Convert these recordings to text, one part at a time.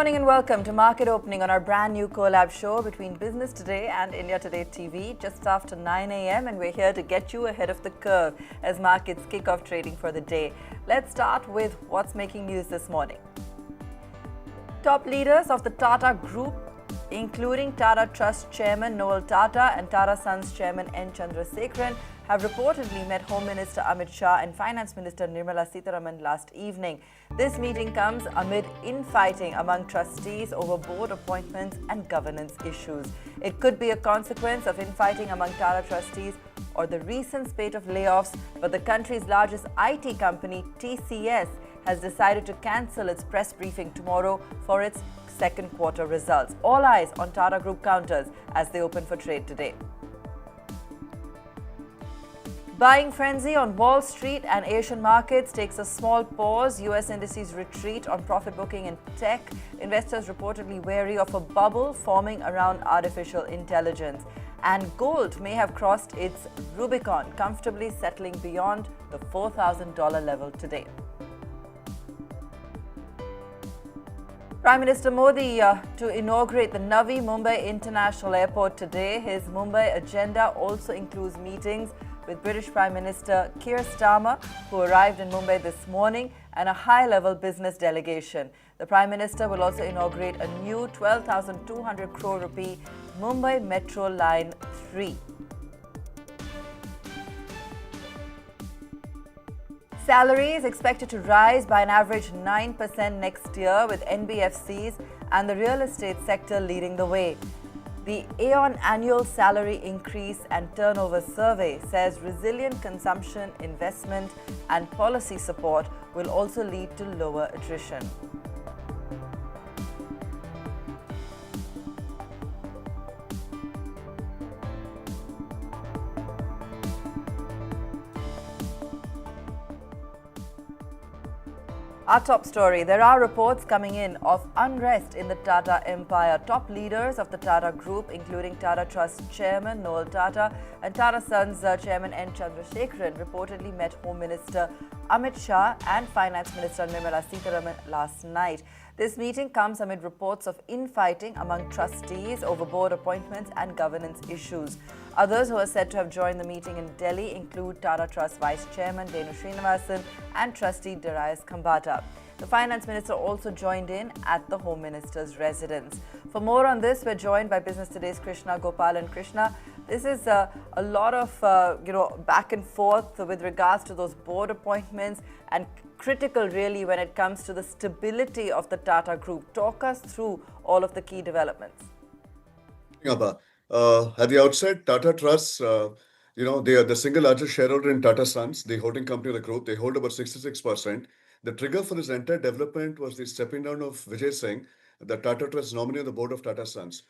morning and welcome to Market Opening on our brand new collab show between Business Today and India Today TV just after 9 a.m. and we're here to get you ahead of the curve as markets kick off trading for the day. Let's start with what's making news this morning. Top leaders of the Tata Group, including Tata Trust Chairman Noel Tata and Tata Sons Chairman N. Chandrasekaran, have reportedly met Home Minister Amit Shah and Finance Minister Nirmala Sitharaman last evening. This meeting comes amid infighting among trustees over board appointments and governance issues. It could be a consequence of infighting among Tata trustees or the recent spate of layoffs, but the country's largest IT company, TCS, has decided to cancel its press briefing tomorrow for its second quarter results. All eyes on Tata Group counters as they open for trade today. Buying frenzy on Wall Street and Asian markets takes a small pause. US indices retreat on profit booking in tech. Investors reportedly wary of a bubble forming around artificial intelligence. And gold may have crossed its Rubicon, comfortably settling beyond the $4,000 level today. Prime Minister Modi to inaugurate the Navi Mumbai International Airport today. His Mumbai agenda also includes meetings with British Prime Minister Keir Starmer, who arrived in Mumbai this morning, and a high-level business delegation. The Prime Minister will also inaugurate a new 12,200 crore rupee Mumbai Metro Line 3. Salary is expected to rise by an average 9% next year, with NBFCs and the real estate sector leading the way. The Aon Annual Salary Increase and Turnover Survey says resilient consumption, investment and policy support will also lead to lower attrition. Our top story, there are reports coming in of unrest in the Tata empire. Top leaders of the Tata Group, including Tata Trust Chairman Noel Tata and Tata Sons Chairman N. Chandrasekaran, reportedly met Home Minister Amit Shah and Finance Minister Nirmala Sitharaman last night. This meeting comes amid reports of infighting among trustees over board appointments and governance issues. Others who are said to have joined the meeting in Delhi include Tata Trust Vice Chairman Denu Srinivasan and Trustee Darius Khambata. The Finance Minister also joined in at the Home Minister's residence. For more on this, we're joined by Business Today's Krishna Gopal. And Krishna, this is a lot of back and forth with regards to those board appointments and critical really when it comes to the stability of the Tata Group. Talk us through all of the key developments. Abba. At the outset, Tata Trust, they are the single largest shareholder in Tata Sons, the holding company of the group. They hold about 66%. The trigger for this entire development was the stepping down of Vijay Singh, the Tata Trust nominee on the board of Tata Sons.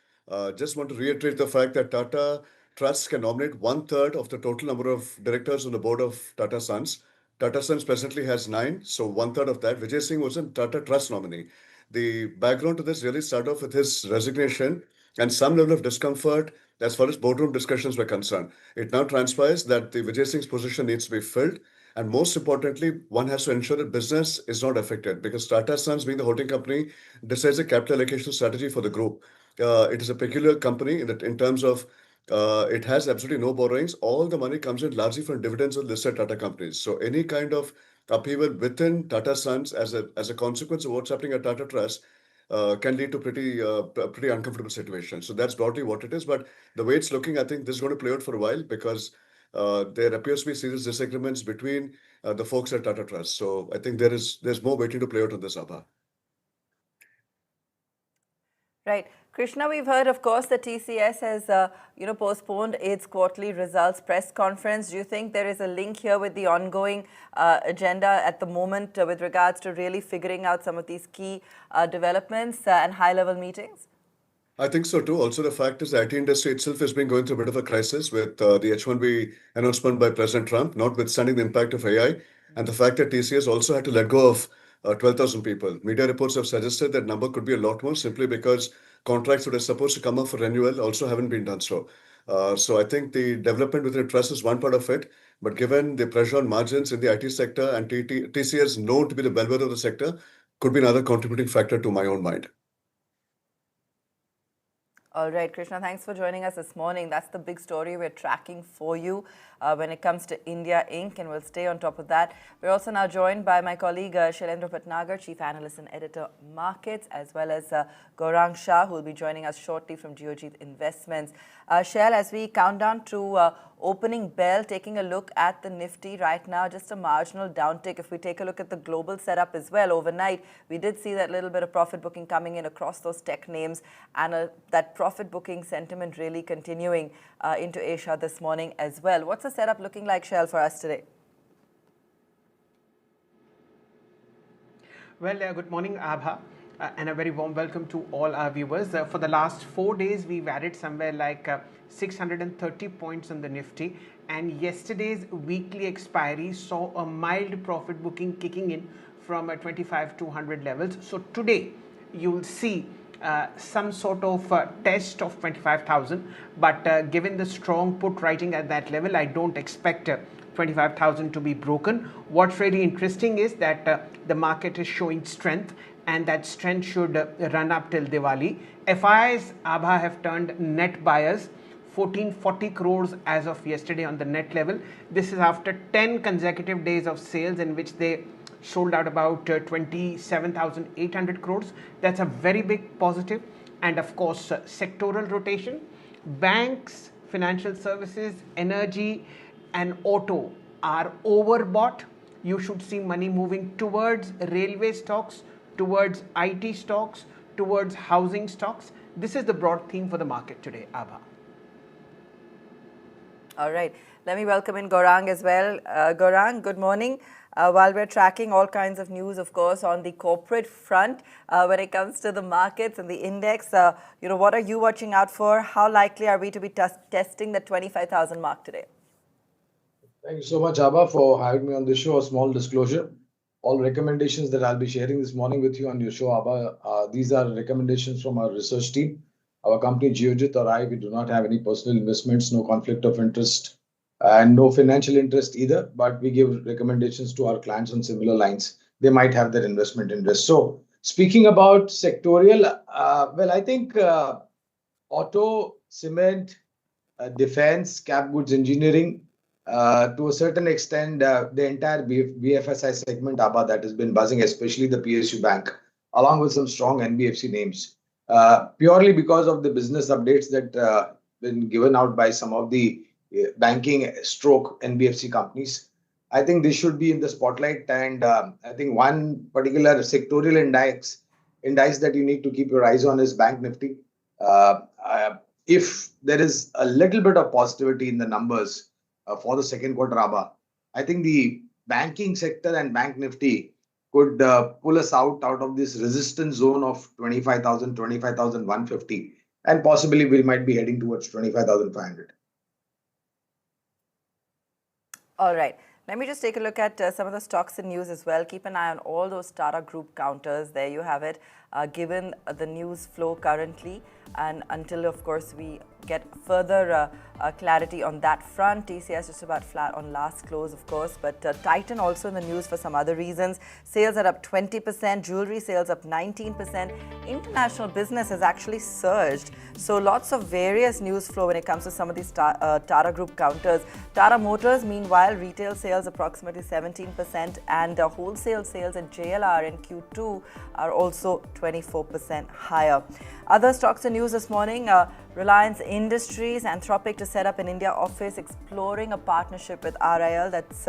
Just want to reiterate the fact that Tata Trust can nominate one-third of the total number of directors on the board of Tata Sons. Tata Sons presently has 9, so one-third of that. Vijay Singh was a Tata Trust nominee. The background to this really started off with his resignation and some level of discomfort as far as boardroom discussions were concerned. It now transpires that the Vijay Singh's position needs to be filled. And most importantly, one has to ensure that business is not affected because Tata Sons, being the holding company, decides a capital allocation strategy for the group. It is a peculiar company in terms of it has absolutely no borrowings. All the money comes in largely from dividends of listed Tata companies. So any kind of upheaval within Tata Sons as a consequence of what's happening at Tata Trust can lead to pretty uncomfortable situation. So that's broadly what it is. But the way it's looking, I think this is going to play out for a while because there appears to be serious disagreements between the folks at Tata Trust. So I think there's more waiting to play out on this, Abha. Right. Krishna, we've heard, of course, that TCS has, postponed its quarterly results press conference. Do you think there is a link here with the ongoing agenda at the moment with regards to really figuring out some of these key developments and high-level meetings? I think so too. Also, the fact is the IT industry itself has been going through a bit of a crisis with the H-1B announcement by President Trump, notwithstanding the impact of AI, and the fact that TCS also had to let go of 12,000 people. Media reports have suggested that number could be a lot more simply because contracts that are supposed to come up for renewal also haven't been done so. So I think the development within trust is one part of it, but given the pressure on margins in the IT sector and TCS known to be the bellwether of the sector, could be another contributing factor to my own mind. All right, Krishna, thanks for joining us this morning. That's the big story we're tracking for you when it comes to India Inc., and we'll stay on top of that. We're also now joined by my colleague Shailendra Patnagar, Chief Analyst and Editor Markets, as well as Gaurang Shah, who will be joining us shortly from Geojit Investments. Shail, as we count down to opening bell, taking a look at the Nifty right now, just a marginal downtick. If we take a look at the global setup as well, overnight, we did see that little bit of profit booking coming in across those tech names, and that profit booking sentiment really continuing into Asia this morning as well. What's the setup looking like, Shail, for us today? Well, good morning, Abha, and a very warm welcome to all our viewers. For the last 4 days, we've added somewhere like 630 points on the Nifty, and yesterday's weekly expiry saw a mild profit booking kicking in from 25,200 levels. So today, you will see some sort of test of 25,000, but given the strong put writing at that level, I don't expect 25,000 to be broken. What's really interesting is that the market is showing strength, and that strength should run up till Diwali. FIIs, Abha, have turned net buyers, 1440 crores as of yesterday on the net level. This is after 10 consecutive days of sales in which they sold out about 27,800 crores. That's a very big positive. And of course, sectoral rotation, banks, financial services, energy and auto are overbought. You should see money moving towards railway stocks, towards IT stocks, towards housing stocks. This is the broad theme for the market today, Abha. All right. Let me welcome in Gaurang as well. Gaurang, good morning. While we're tracking all kinds of news, of course, on the corporate front, when it comes to the markets and the index, what are you watching out for? How likely are we to be testing the 25,000 mark today? Thank you so much, Abha, for having me on this show. A small disclosure. All recommendations that I'll be sharing this morning with you on your show, Abha, these are recommendations from our research team. Our company, Geojit or I, we do not have any personal investments, no conflict of interest, and no financial interest either, but we give recommendations to our clients on similar lines. They might have their investment interest. So speaking about sectorial, well, I think auto, cement, defense, cap goods engineering, to a certain extent, the entire BFSI segment, Abba, that has been buzzing, especially the PSU Bank, along with some strong NBFC names, purely because of the business updates that been given out by some of the banking stroke NBFC companies. I think this should be in the spotlight, and I think one particular sectorial index that you need to keep your eyes on is Bank Nifty. If there is a little bit of positivity in the numbers for the second quarter, Abba, I think the banking sector and Bank Nifty could pull us out of this resistance zone of 25,000, 25,150, and possibly we might be heading towards 25,500. All right. Let me just take a look at some of the stocks and news as well. Keep an eye on all those Tata Group counters. There you have it. Given the news flow currently, and until, of course, we get further clarity on that front, TCS just about flat on last close, of course, but Titan also in the news for some other reasons. Sales are up 20%, jewelry sales up 19%. International business has actually surged. So lots of various news flow when it comes to some of these Tata Group counters. Tata Motors, meanwhile, retail sales approximately 17%, and wholesale sales at JLR in Q2 are also 24% higher. Other stocks and news this morning, Reliance Industries, Anthropic to set up an India office, exploring a partnership with RIL. That's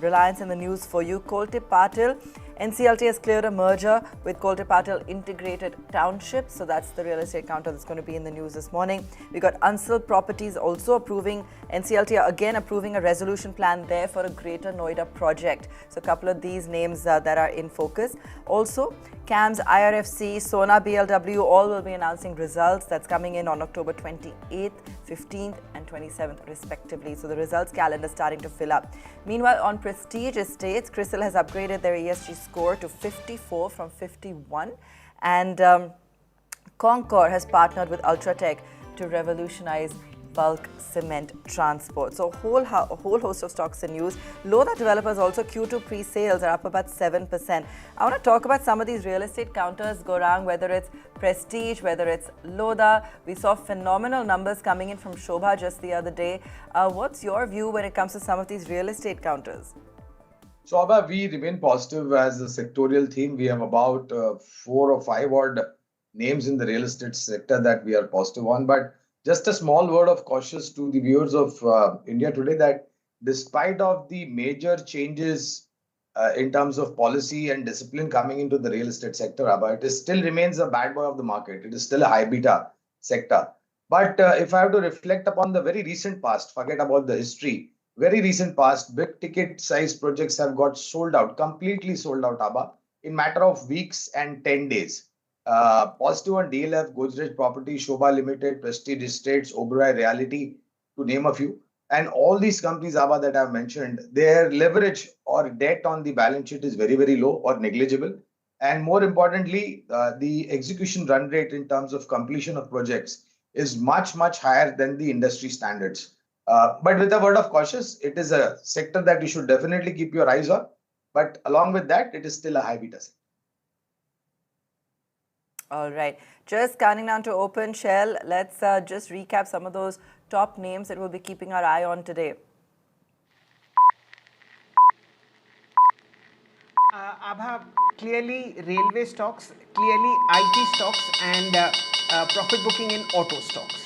Reliance in the news for you. Kolte Patil, NCLT has cleared a merger with Kolte Patil Integrated Township. So that's the real estate counter that's going to be in the news this morning. We got Unsal Properties also approving, NCLT again approving a resolution plan there for a Greater Noida project. So a couple of these names that are in focus. Also, CAMS, IRFC, Sona BLW, all will be announcing results. That's coming in on October 28th, 15th and 27th respectively. So the results calendar starting to fill up. Meanwhile, on Prestige Estates, CRISIL has upgraded their ESG score to 54 from 51. And Concor has partnered with Ultratech to revolutionize bulk cement transport. So a whole host of stocks in news. Lodha developers also Q2 pre-sales are up about 7%. I want to talk about some of these real estate counters, Gaurang, whether it's Prestige, whether it's Lodha. We saw phenomenal numbers coming in from Shobha just the other day. What's your view when it comes to some of these real estate counters? So, Abha, we remain positive as a sectorial theme. We have about 4 or 5 odd names in the real estate sector that we are positive on. But just a small word of caution to the viewers of India today that despite of the major changes in terms of policy and discipline coming into the real estate sector, Abha, it still remains a bad boy of the market. It is still a high beta sector. But if I have to reflect upon the very recent past, forget about the history, very recent past, big ticket size projects have got sold out, completely sold out, Abba, in matter of weeks and 10 days. Positive on DLF, Godrej Property, Shobha Limited, Prestige Estates, Oberoi Reality, to name a few. And all these companies, Abba, that I've mentioned, their leverage or debt on the balance sheet is very, very low or negligible. And more importantly, the execution run rate in terms of completion of projects is much, much higher than the industry standards. But with a word of caution, it is a sector that you should definitely keep your eyes on. But along with that, it is still a high beta sector. All right. Just counting down to open, Shell. Let's just recap some of those top names that we'll be keeping our eye on today. Abha, clearly railway stocks, clearly IT stocks, and profit booking in auto stocks.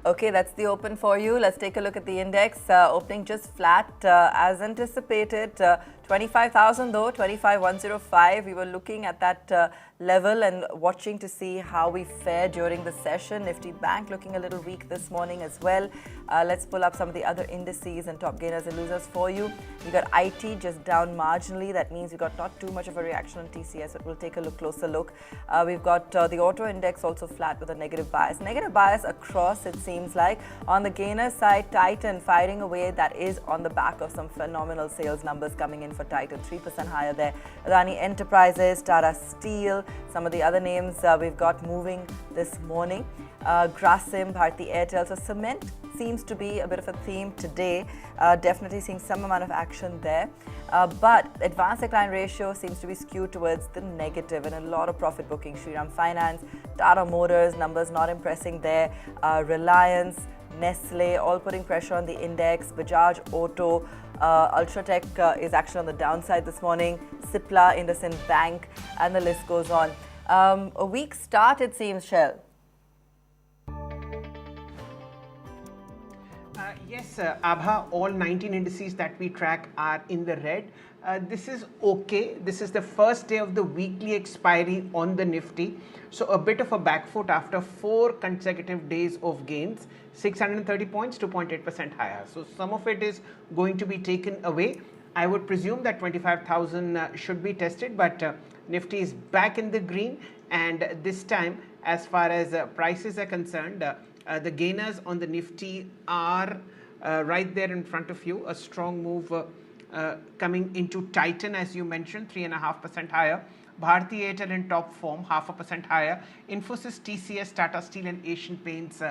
Okay, that's the open for you. Let's take a look at the index. Opening just flat as anticipated. 25,000 though, 25,105. We were looking at that level and watching to see how we fare during the session. Nifty Bank looking a little weak this morning as well. Let's pull up some of the other indices and top gainers and losers for you. You got IT just down marginally. That means you got not too much of a reaction on TCS, but we'll take a closer look. We've got the auto index also flat with a negative bias. Negative bias across, it seems like. On the gainer side, Titan firing away. That is on the back of some phenomenal sales numbers coming in for Titan, 3% higher there. Adani Enterprises, Tata Steel, some of the other names we've got moving this morning. Grasim, Bharti Airtel. So cement seems to be a bit of a theme today. Definitely seeing some amount of action there. But advanced decline ratio seems to be skewed towards the negative and a lot of profit booking. Shriram Finance, Tata Motors, numbers not impressing there. Reliance, Nestle, all putting pressure on the index. Bajaj Auto, Ultratech is actually on the downside this morning. Cipla, IndusInd Bank, and the list goes on. A weak start, it seems, Shell. Yes, Abha, all 19 indices that we track are in the red. This is okay. This is the first day of the weekly expiry on the Nifty. So a bit of a back foot after 4 consecutive days of gains. 630 points, 2.8% higher. So some of it is going to be taken away. I would presume that 25,000 should be tested, but Nifty is back in the green. And this time, as far as prices are concerned, the gainers on the Nifty are right there in front of you. A strong move coming into Titan, as you mentioned, 3.5% higher. Bharti Airtel in top form, 0.5% higher. Infosys, TCS, Tata Steel, and Asian Paints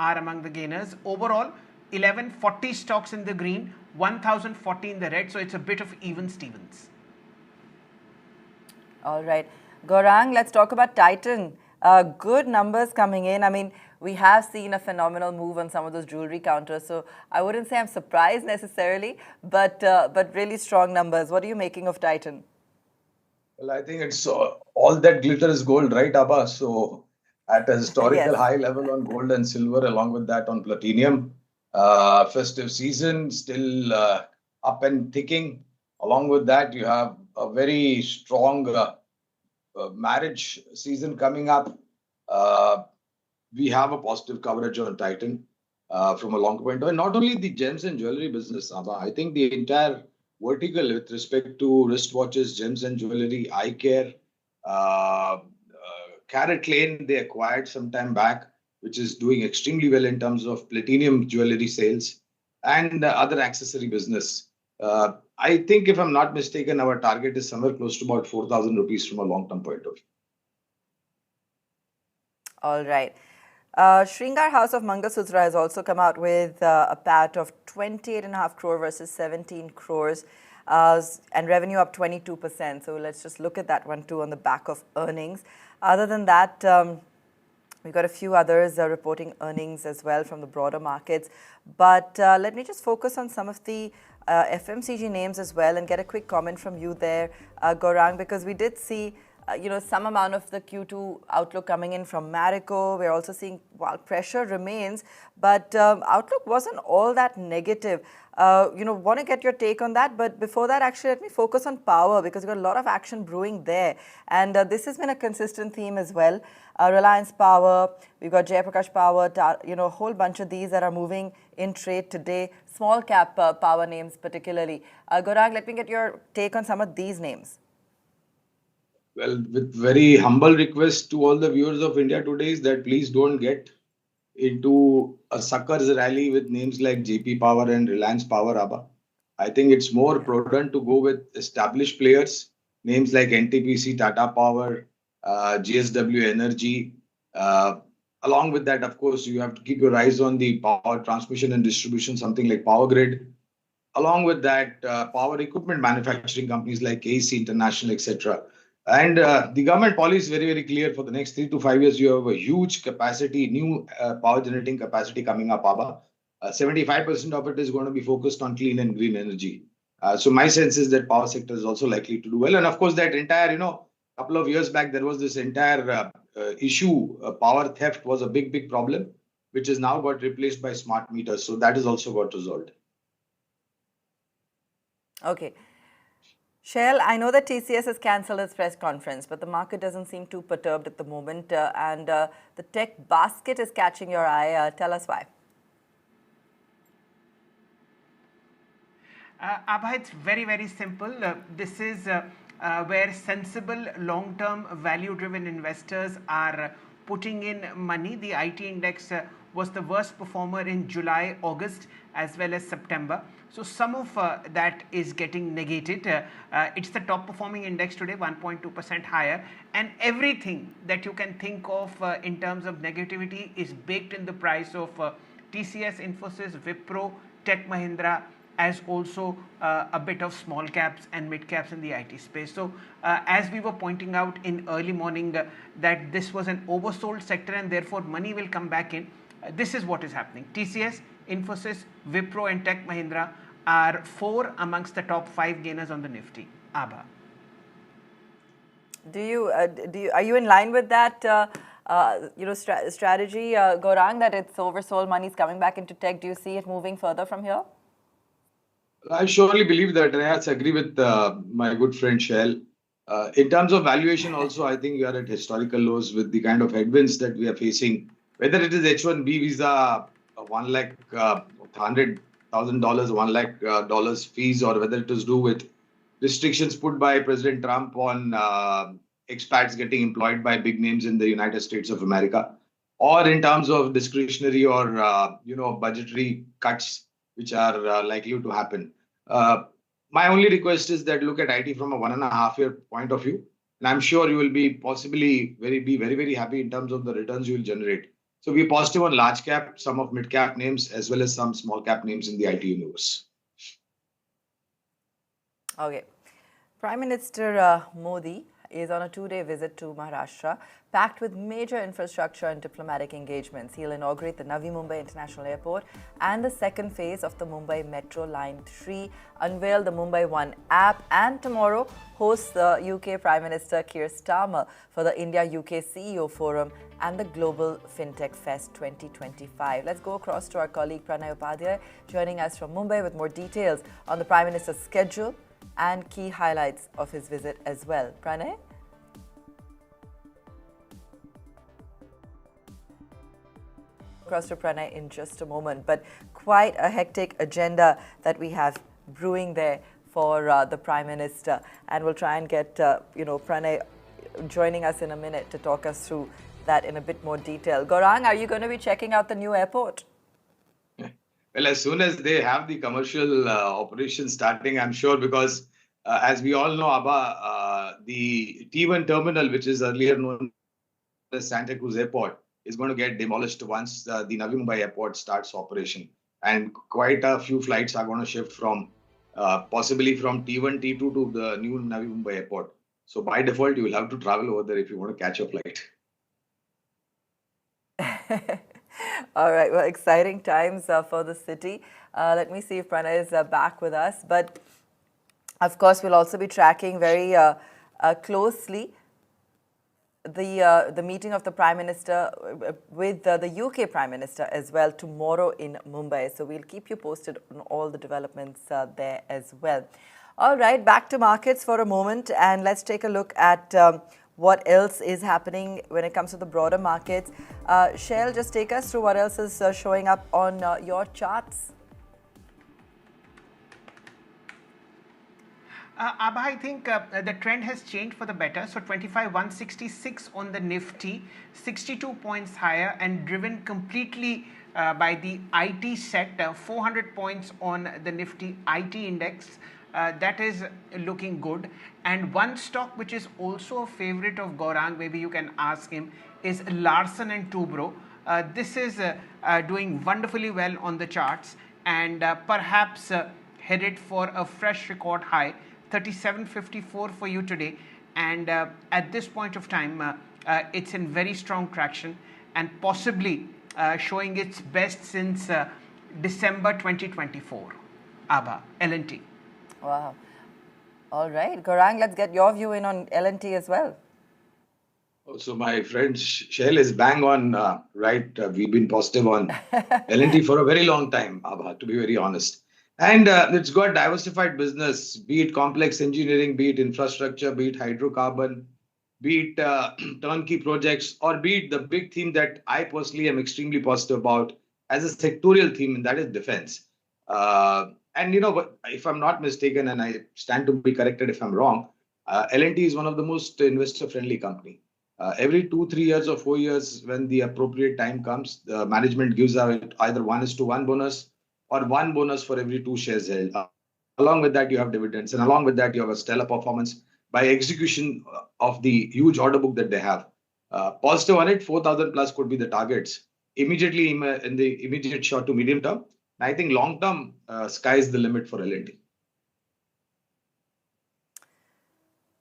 are among the gainers. Overall, 1140 stocks in the green, 1040 in the red. So it's a bit of even Stevens. All right. Gaurang, let's talk about Titan. Good numbers coming in. I mean, we have seen a phenomenal move on some of those jewelry counters. So I wouldn't say I'm surprised necessarily, but really strong numbers. What are you making of Titan? Well, I think it's all that glitter is gold, right, Abba? So at a historical Yes. high level on gold and silver, along with that on platinum. Festive season still up and ticking. Along with that, you have a very strong marriage season coming up. We have a positive coverage on Titan from a long point. And not only the gems and jewelry business, Abba, I think the entire vertical with respect to wristwatches, gems and jewelry, eye care, Carrot Lane they acquired some time back, which is doing extremely well in terms of platinum jewelry sales and other accessory business. I think, if I'm not mistaken, our target is somewhere close to about 4,000 rupees from a long-term point of view. All right. Shringar House of Mangalsutra has also come out with a PAT of 28.5 crore versus 17 crores and revenue up 22%. So let's just look at that one too on the back of earnings. Other than that, we've got a few others reporting earnings as well from the broader markets. But let me just focus on some of the FMCG names as well and get a quick comment from you there, Gaurang, because we did see some amount of the Q2 outlook coming in from Marico. We're also seeing, while pressure remains, but outlook wasn't all that negative. Want to get your take on that. But before that, actually, let me focus on power because we've got a lot of action brewing there. And this has been a consistent theme as well. Reliance Power, we've got Jayaprakash Power, a whole bunch of these that are moving in trade today. Small cap power names particularly. Gaurang, let me get your take on some of these names. Well, with very humble request to all the viewers of India Today is that please don't get into a suckers rally with names like JP Power and Reliance Power, Abba. I think it's more prudent to go with established players, names like NTPC, Tata Power, GSW Energy. Along with that, of course, you have to keep your eyes on the power transmission and distribution, something like Power Grid. Along with that, power equipment manufacturing companies like AC International, etc. And the government policy is very, very clear. For the next 3 to 5 years, you have a huge capacity, new power generating capacity coming up, Abba. 75% of it is going to be focused on clean and green energy. So my sense is that power sector is also likely to do well. And of course, that entire, couple of years back, there was this entire issue. Power theft was a big, big problem, which has now got replaced by smart meters. So that is also got resolved. Okay. Shell, I know that TCS has cancelled its press conference, but the market doesn't seem too perturbed at the moment. And the tech basket is catching your eye. Tell us why. Abha, it's very, very simple. This is where sensible, long-term, value-driven investors are putting in money. The IT index was the worst performer in July, August, as well as September. So some of that is getting negated. It's the top performing index today, 1.2% higher. And everything that you can think of in terms of negativity is baked in the price of TCS, Infosys, Wipro, Tech Mahindra, as also a bit of small caps and mid caps in the IT space. So as we were pointing out in early morning that this was an oversold sector and therefore money will come back in. This is what is happening. TCS, Infosys, Wipro and Tech Mahindra are 4 amongst the top 5 gainers on the Nifty. Abha. Are you in line with that strategy, Gaurang, that it's oversold, money's coming back into tech? Do you see it moving further from here? I surely believe that. I agree with my good friend Shell. In terms of valuation also, I think we are at historical lows with the kind of headwinds that we are facing. Whether it is H1B visa, $1 lakh, $100,000, $1 lakh dollars fees, or whether it is to do with restrictions put by President Trump on expats getting employed by big names in the United States of America, or in terms of discretionary or budgetary cuts which are likely to happen. My only request is that look at IT from a 1.5 year point of view, and I'm sure you will be possibly very, very happy in terms of the returns you will generate. So we're positive on large cap, some of mid cap names, as well as some small cap names in the IT universe. Okay. Prime Minister Modi is on a 2-day visit to Maharashtra, packed with major infrastructure and diplomatic engagements. He'll inaugurate the Navi Mumbai International Airport and the second phase of the Mumbai Metro Line 3, unveil the Mumbai One app, and tomorrow hosts the UK Prime Minister Keir Starmer for the India-UK CEO Forum and the Global FinTech Fest 2025. Let's go across to our colleague Pranay Upadhyay, joining us from Mumbai with more details on the Prime Minister's schedule and key highlights of his visit as well. Pranay? Across to Pranay in just a moment, but quite a hectic agenda that we have brewing there for the Prime Minister, and we'll try and get Pranay joining us in a minute to talk us through that in a bit more detail. Gaurang, are you going to be checking out the new airport? Well, as soon as they have the commercial operation starting, I'm sure, because as we all know, Abba, the T1 terminal, which is earlier known as Santa Cruz Airport, is going to get demolished once the Navi Mumbai airport starts operation. And quite a few flights are going to shift from possibly from T1, T2 to the new Navi Mumbai airport. So by default, you will have to travel over there if you want to catch a flight. All right, well, exciting times for the city. Let me see if Pranay is back with us. But of course, we'll also be tracking very closely the meeting of the Prime Minister with the UK Prime Minister as well tomorrow in Mumbai. So we'll keep you posted on all the developments there as well. All right, back to markets for a moment, and let's take a look at what else is happening when it comes to the broader markets. Shell, just take us through what else is showing up on your charts. Abha, I think the trend has changed for the better. So 25,166 on the Nifty, 62 points higher, and driven completely by the IT sector, 400 points on the Nifty IT index. That is looking good. And one stock which is also a favorite of Gaurang, maybe you can ask him, is Larsen and Toubro. This is doing wonderfully well on the charts, and perhaps headed for a fresh record high. 37.54 for you today, and at this point of time it's in very strong traction and possibly showing its best since December 2024. Abha, L&T. Wow. All right, Gaurang, let's get your view in on L&T as well. So my friend Shell is bang on, right? We've been positive on L&T for a very long time, Abha, to be very honest. And it's got diversified business, be it complex engineering, be it infrastructure, be it hydrocarbon, be it turnkey projects, or be it the big theme that I personally am extremely positive about as a sectorial theme, and that is defense. And if I'm not mistaken, and I stand to be corrected if I'm wrong, L&T is one of the most investor-friendly company. Every 2-3 years or 4 years, when the appropriate time comes, the management gives out either 1:1 bonus or 1 bonus for every 2 shares held. Along with that, you have dividends, and along with that, you have a stellar performance by execution of the huge order book that they have. Positive on it, 4,000 plus could be the targets immediately in the immediate short to medium term. I think long term, sky is the limit for L&T.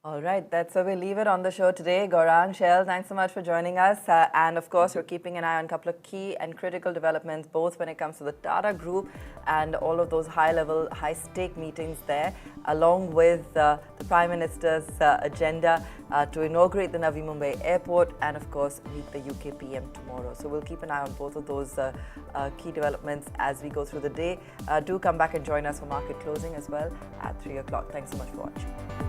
All right, that's where we leave it on the show today. Gaurang, Shell, thanks so much for joining us. And of course, we're keeping an eye on a couple of key and critical developments, both when it comes to the Tata Group and all of those high-level, high-stake meetings there, along with the Prime Minister's agenda to inaugurate the Navi Mumbai airport and, of course, meet the UK PM tomorrow. So we'll keep an eye on both of those key developments as we go through the day. Do come back and join us for market closing as well at 3 o'clock. Thanks so much for watching.